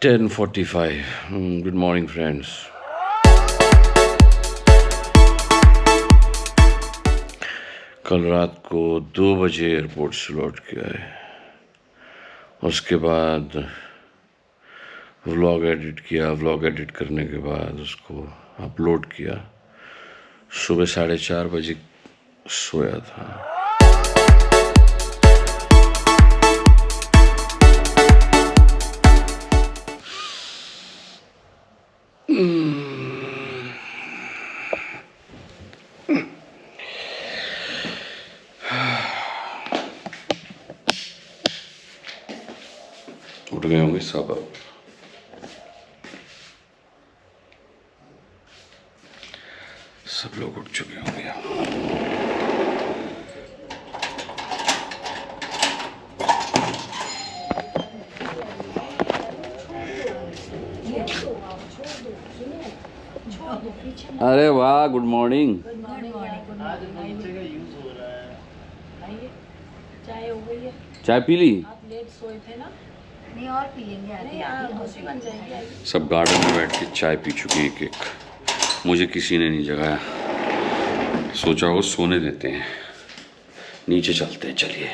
10:45. Good morning, friends. कल रात को 2 बजे एयरपोर्ट से लौट के आए। उसके बाद व्लॉग एडिट किया। व्लॉग एडिट करने के बाद उसको अपलोड किया। सुबह 4:30 बजे सोया था। उठ गए होंगे सब। अब सब लोग उठ चुके होंगे। अरे वाह, गुड मॉर्निंग। चाय हो गई है। चाय पी ली? आप लेट सोए थे ना? नहीं और पियेंगे। दूसरी बन जाएगी। सब गार्डन में बैठ के चाय पी चुके एक एक। मुझे किसी ने नहीं जगाया। सोचा वो सोने देते हैं। नीचे चलते हैं, चलिए।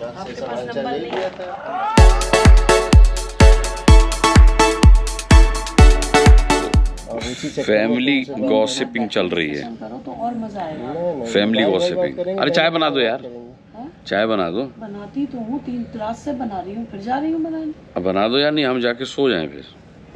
आपके पास नंबर नहीं है? फैमिली गॉसिपिंग चल रही है। करो तो और मजा आएगा। Family gossiping. अरे चाय बना दो यार, चाय बना दो। बनाती तो हूँ, 3 क्लास से बना रही हूँ, फिर जा रही हूँ बनाने। अब बना दो यार, नहीं हम जाके सो जाएं, फिर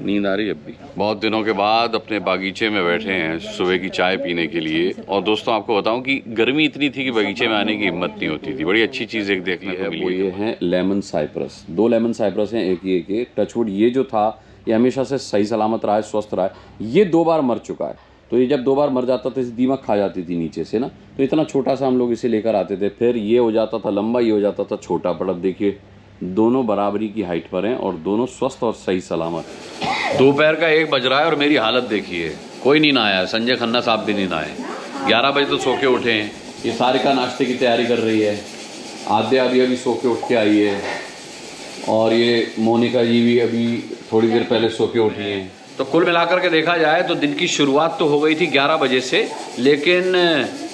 नींद आ रही है। अब भी बहुत दिनों के बाद अपने बागीचे में बैठे हैं सुबह की चाय पीने के लिए। और दोस्तों आपको बताऊं कि गर्मी इतनी थी कि बागीचे में आने की हिम्मत नहीं होती थी। बड़ी अच्छी चीज़ एक देखने को मिली। वो ये है लेमन साइप्रस। 2 लेमन साइप्रस हैं, एक ये टचवुड ये जो था ये हमेशा से सही सलामत रहा है, स्वस्थ रहा है। ये 2 बार मर चुका है। तो ये जब 2 बार मर जाता था, इसे दीमक खा जाती थी नीचे से ना, तो इतना छोटा सा हम लोग इसे लेकर आते थे। फिर ये हो जाता था लंबा, ये हो जाता था छोटा। पर अब देखिए दोनों बराबरी की हाइट पर हैं और दोनों स्वस्थ और सही सलामत। दोपहर का 1 बज रहा है और मेरी हालत देखिए। कोई नहीं नहाया है। संजय खन्ना साहब भी नहीं नहाए। 11 बजे तो सो के उठे हैं। ये सारिका नाश्ते की तैयारी कर रही है। आद्या अभी सो के उठ के आई है। और ये मोनिका जी भी अभी थोड़ी देर पहले सो के उठी हैं। तो कुल मिलाकर के देखा जाए तो दिन की शुरुआत तो हो गई थी 11 बजे से, लेकिन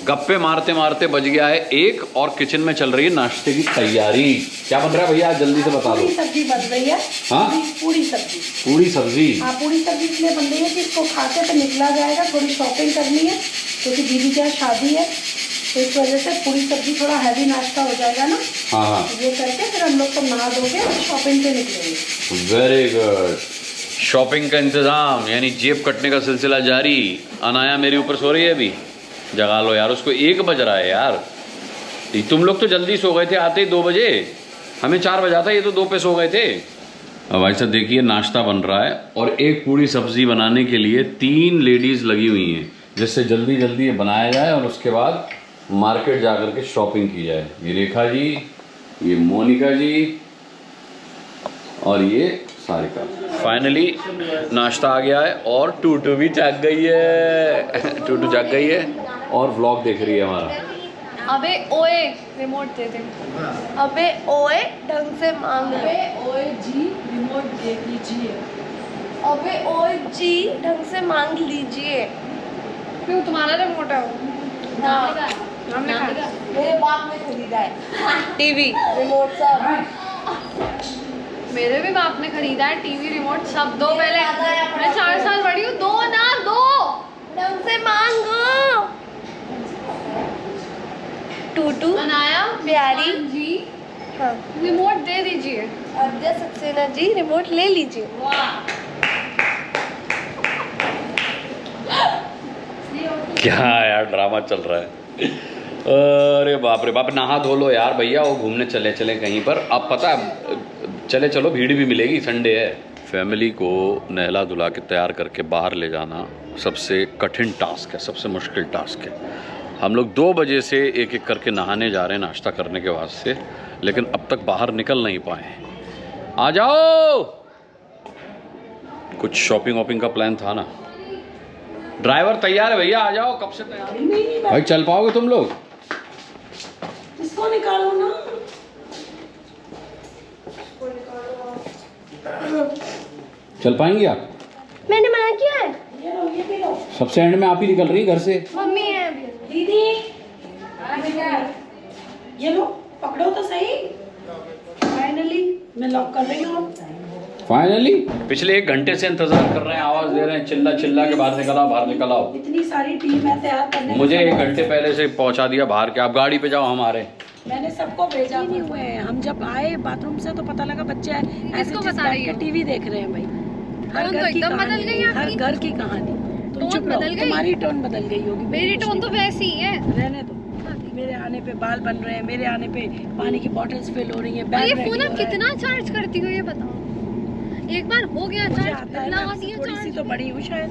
गप्पे मारते मारते बज गया है 1 और किचन में चल रही है नाश्ते की तैयारी। क्या बन रहा है भैया, जल्दी से बता दो। पूरी सब्जी बन रही है। हाँ? पूरी सब्जी। पूरी सब्जी? हाँ, पूरी सब्जी इसलिए बन रही है कि इसको खा के तो निकला जाएगा। थोड़ी शॉपिंग करनी है क्योंकि दीदी के यहाँ शादी है, तो इस वजह से पूरी सब्जी थोड़ा हैवी नाश्ता हो जाएगा ना। हाँ। ये करके फिर हम लोग को नहा धोके शॉपिंग पे निकलेंगे। Very good. शॉपिंग का इंतजाम यानी जेब कटने का सिलसिला जारी। अनाया मेरे ऊपर सो रही है अभी। जगा लो यार उसको, 1 बज रहा है यार। तुम लोग तो जल्दी सो गए थे आते ही 2 बजे। हमें 4 बजा था, ये तो 2 पे सो गए थे। अब ऐसा देखिए नाश्ता बन रहा है और एक पूरी सब्जी बनाने के लिए 3 लेडीज लगी हुई हैं, जिससे जल्दी जल्दी ये बनाया जाए और उसके बाद मार्केट जा कर के शॉपिंग की जाए। ये रेखा जी, ये मोनिका जी और ये सारिका। फाइनली नाश्ता आ गया है और टूटू भी जाग गई है। टूटू जाग गई है और व्लॉग देख रही है हमारा। अबे ओए रिमोट दे दे। अबे ओए ढंग से मांग ले। ओए जी रिमोट दे दीजिए। अबे ओए जी ढंग से मांग लीजिए। क्यों, तुम्हारा रिमोट है? हमने कहा मेरे बाप ने खरीदा है टीवी रिमोट सब। मेरे भी बाप ने खरीदा है टीवी रिमोट सब। 2 पहले मैं 4 साल बड़ी हूँ। 2 ना 2 ढंग से मांगो। टूटू अनाया प्यारी जी हाँ रिमोट दे दीजिए। अद्या सक्सेना जी रिमोट ले लीजिए। क्या यार ड्रामा चल रहा है। अरे बाप रे बाप, नहा धो लो यार भैया, वो घूमने चले कहीं पर। अब पता है चलो भीड़ भी मिलेगी, संडे है। फैमिली को नहला धुला के तैयार करके बाहर ले जाना सबसे कठिन टास्क है, सबसे मुश्किल टास्क है। हम लोग 2 बजे से एक एक करके नहाने जा रहे हैं नाश्ता करने के वास्ते, लेकिन अब तक बाहर निकल नहीं पाए। आ जाओ, कुछ शॉपिंग वॉपिंग का प्लान था ना। ड्राइवर तैयार है भैया, आ जाओ। कब से तैयार? भाई चल पाओगे तुम लोग? इसको निकालो ना। चल पाएंगी आप? मैंने मना किया है। ये लो, ये भी लो। सबसे एंड में आप ही निकल रही घर से। मम्मी है अभी। दीदी ये लो, पकड़ो तो सही। फाइनली मैं लॉक कर रही हूँ। फाइनली पिछले 1 घंटे से इंतजार कर रहे हैं, आवाज दे रहे हैं चिल्ला चिल्ला के बाहर निकल आओ, बाहर निकल आओ। इतनी सारी टीम है तैयार करने। मुझे 1 घंटे पहले से पहुंचा दिया बाहर के, आप गाड़ी पे जाओ हमारे। मैंने सबको भेजा नहीं हुए हैं। हम जब आए बाथरूम से तो पता लगा बच्चे ऐसे बता जिस रही के हो? टीवी देख रहे हैं भाई। हर टोन घर तो की एकदम बदल कहानी, गई हर आपकी। घर की कहानी। तुम टोन चुप रहो, बदल गई? तुम्हारी टोन बदल गई होगी। मेरी टोन तो वैसी ही है। रहने दो। मेरे आने पे बाल बन रहे हैं, मेरे आने पे पानी की बोतल्स फिल हो रही हैं, और बैग ये ready फोन हो आप रहा है। कितना चार्ज करती हो ये बताओ? एक बार हो गया मुझे चार्ज, आता है, लगा मैं दिया थोड़ी सी चार्ज। तो बड़ी हूँ शायद।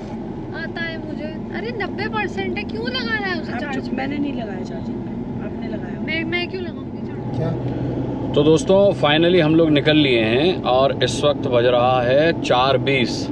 आता है मुझे। अरे 90% है, क्यों लगा रहा है उसे आप चार्ज? चुप, मैंने नहीं लगाया चार्जिंग पे, आपने लगाया। मैं क्यों लगाऊंगी चार्ज? तो दोस्तों फाइनली हम लोग निकल लिए हैं और इस वक्त बज रहा है 4:20।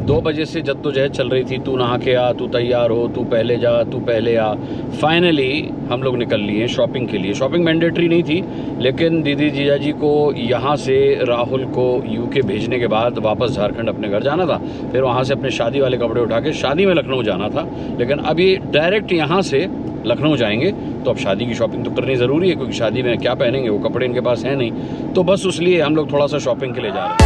2 बजे से जद्दोजहद चल रही थी, तू नहा के आ, तू तैयार हो, तू पहले जा, तू पहले आ। फाइनली हम लोग निकल लिए शॉपिंग के लिए। शॉपिंग मैंडेटरी नहीं थी, लेकिन दीदी जीजाजी को यहाँ से राहुल को यूके भेजने के बाद वापस झारखंड अपने घर जाना था। फिर वहाँ से अपने शादी वाले कपड़े उठा के शादी में लखनऊ जाना था, लेकिन अभी डायरेक्ट यहाँ से लखनऊ जाएंगे। तो अब शादी की शॉपिंग तो करनी ज़रूरी है, क्योंकि शादी में क्या पहनेंगे, वो कपड़े इनके पास हैं नहीं। तो बस उसलिए हम लोग थोड़ा सा शॉपिंग के लिए जा रहे हैं।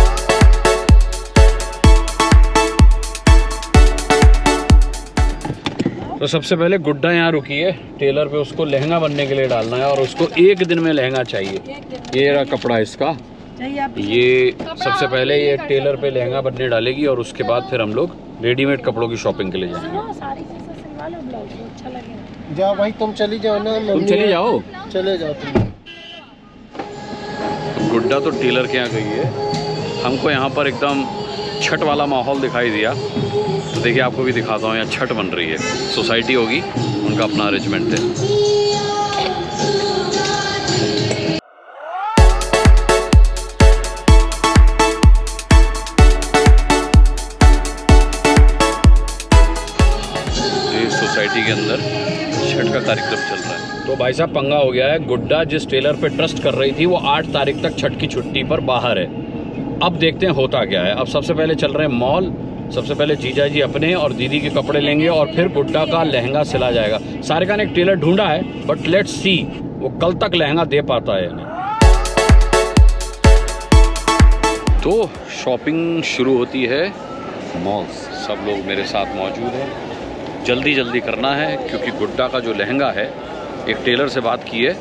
तो सबसे पहले गुड्डा यहाँ रुकी है टेलर पे, उसको लहंगा बनने के लिए डालना है और उसको 1 दिन में लहंगा चाहिए। ये रहा कपड़ा इसका। चाहिए आप? ये सबसे पहले ये टेलर पे लहंगा बनने डालेगी और उसके बाद फिर हम लोग रेडीमेड कपड़ों की शॉपिंग के लिए जाएंगे। सुनो, साड़ी से सिलवा लो ब्लाउज, वो अच्छा लगेगा। जाओ भाई, तुम चली जाओ ना। तुम चली जाओ, चले जाओ तुम। गुड्डा तो टेलर के यहाँ गई है। हमको यहाँ पर एकदम छठ वाला माहौल दिखाई दिया, तो देखिए आपको भी दिखाता हूँ। यहाँ छठ बन रही है, सोसाइटी होगी, उनका अपना अरेंजमेंट है। इस सोसाइटी के अंदर छठ का कार्यक्रम चल रहा है। तो भाई साहब पंगा हो गया है। गुड्डा जिस टेलर पे ट्रस्ट कर रही थी वो 8 तारीख तक छठ की छुट्टी पर बाहर है। अब देखते हैं होता क्या है। अब सबसे पहले चल रहे हैं मॉल। सबसे पहले जीजा जी अपने और दीदी के कपड़े लेंगे और फिर गुड्डा का लहंगा सिला जाएगा। सारिका ने एक टेलर ढूंढा है, बट लेट्स सी वो कल तक लहंगा दे पाता है या नहीं। तो शॉपिंग शुरू होती है मॉल्स। सब लोग मेरे साथ मौजूद हैं। जल्दी जल्दी करना है, क्योंकि गुड्डा का जो लहंगा है, एक टेलर से बात की है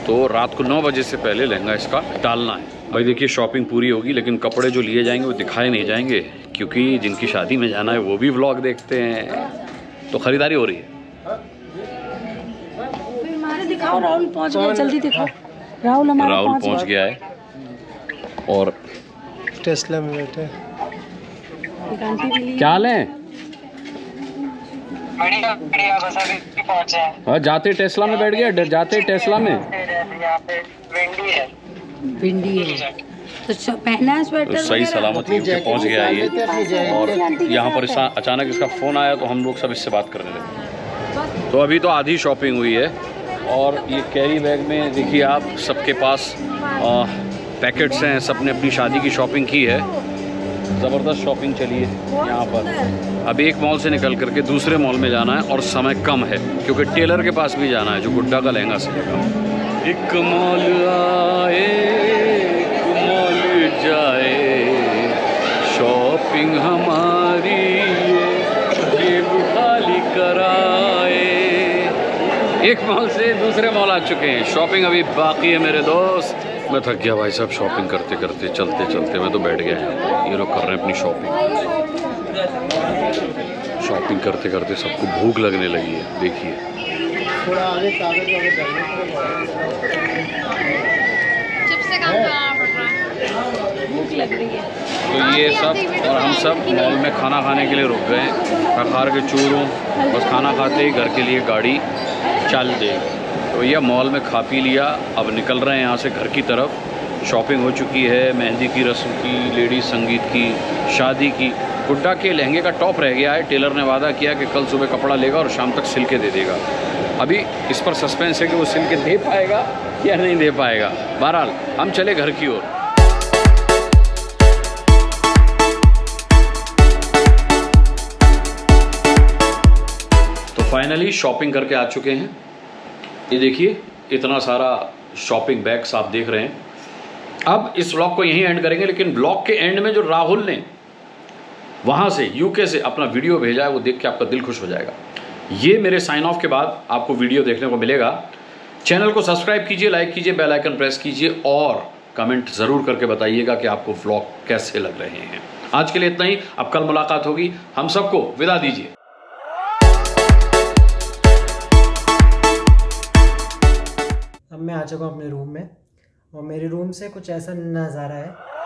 तो रात को 9 बजे से पहले लहंगा इसका डालना है। भाई देखिए शॉपिंग पूरी होगी, लेकिन कपड़े जो लिए जाएंगे वो दिखाए नहीं जाएंगे, क्योंकि जिनकी शादी में जाना है वो भी व्लॉग देखते हैं। तो खरीदारी हो रही है। हमारे दिखाओ, राहुल पहुंच गया, जल्दी दिखाओ। राहुल हमारा राहुल पहुंच गया है और टेस्ला में बैठे। एक आंटी भी ली। क्या लें? बढ़िया बढ़िया, बस अभी पहुंचे हैं। हाँ, जाते टेस्ला में बैठ गया, जाते टेस्ला में। यहाँ पे वेंडी है। भिंडी है तो पहना है स्वेटर तो सही सलामत यूके पहुंच गया है ये। और यहाँ पर अचानक इसका फ़ोन आया तो हम लोग सब इससे बात करने लगे। तो अभी तो आधी शॉपिंग हुई है और ये कैरी बैग में देखिए आप, सबके पास पैकेट्स हैं। सबने अपनी शादी की शॉपिंग की है। ज़बरदस्त शॉपिंग चली है यहाँ पर। अब एक मॉल से निकल करके दूसरे मॉल में जाना है और समय कम है, क्योंकि टेलर के पास भी जाना है जो गुड्डा का लहंगा सिलेगा। एक मॉल आए, एक मॉल जाए, शॉपिंग हमारी ये खाली कराए। एक मॉल से दूसरे मॉल आ चुके हैं, शॉपिंग अभी बाकी है मेरे दोस्त। मैं थक गया भाई साहब शॉपिंग करते करते, चलते चलते मैं तो बैठ गया है। ये लोग कर रहे हैं अपनी शॉपिंग करते करते सबको भूख लगने लगी है। देखिए थोड़ा आगे कागज वागज डालने चिप्स से काम करना पड़ रहा है। भूख लग रही है। तो ये सब और हम सब मॉल में खाना खाने के लिए रुक गए हैं। खखार के चूरों, बस खाना खाते ही घर के लिए गाड़ी चल देगी। तो यह मॉल में खा पी लिया, अब निकल रहे हैं यहाँ से घर की तरफ। शॉपिंग हो चुकी है, मेहंदी की रस्म की, लेडीज संगीत की, शादी की। गुड्डा के लहंगे का टॉप रह गया है। टेलर ने वादा किया कि कल सुबह कपड़ा लेगा और शाम तक सिल के दे देगा। अभी इस पर सस्पेंस है कि वो सिल के दे पाएगा या नहीं दे पाएगा। बहरहाल हम चले घर की ओर। तो फाइनली शॉपिंग करके आ चुके हैं। ये देखिए इतना सारा शॉपिंग बैग्स आप देख रहे हैं। अब इस व्लॉग को यहीं एंड करेंगे, लेकिन व्लॉग के एंड में जो राहुल ने वहाँ से यूके से अपना वीडियो भेजा है वो देख के आपका दिल खुश हो जाएगा। ये मेरे साइन ऑफ के बाद आपको वीडियो देखने को मिलेगा। चैनल को सब्सक्राइब कीजिए, लाइक कीजिए, बेल आइकन प्रेस कीजिए और कमेंट ज़रूर करके बताइएगा कि आपको व्लॉग कैसे लग रहे हैं। आज के लिए इतना ही, अब कल मुलाकात होगी। हम सबको विदा दीजिए। अब मैं आ चुका हूँ अपने रूम में और मेरे रूम से कुछ ऐसा नज़ारा है।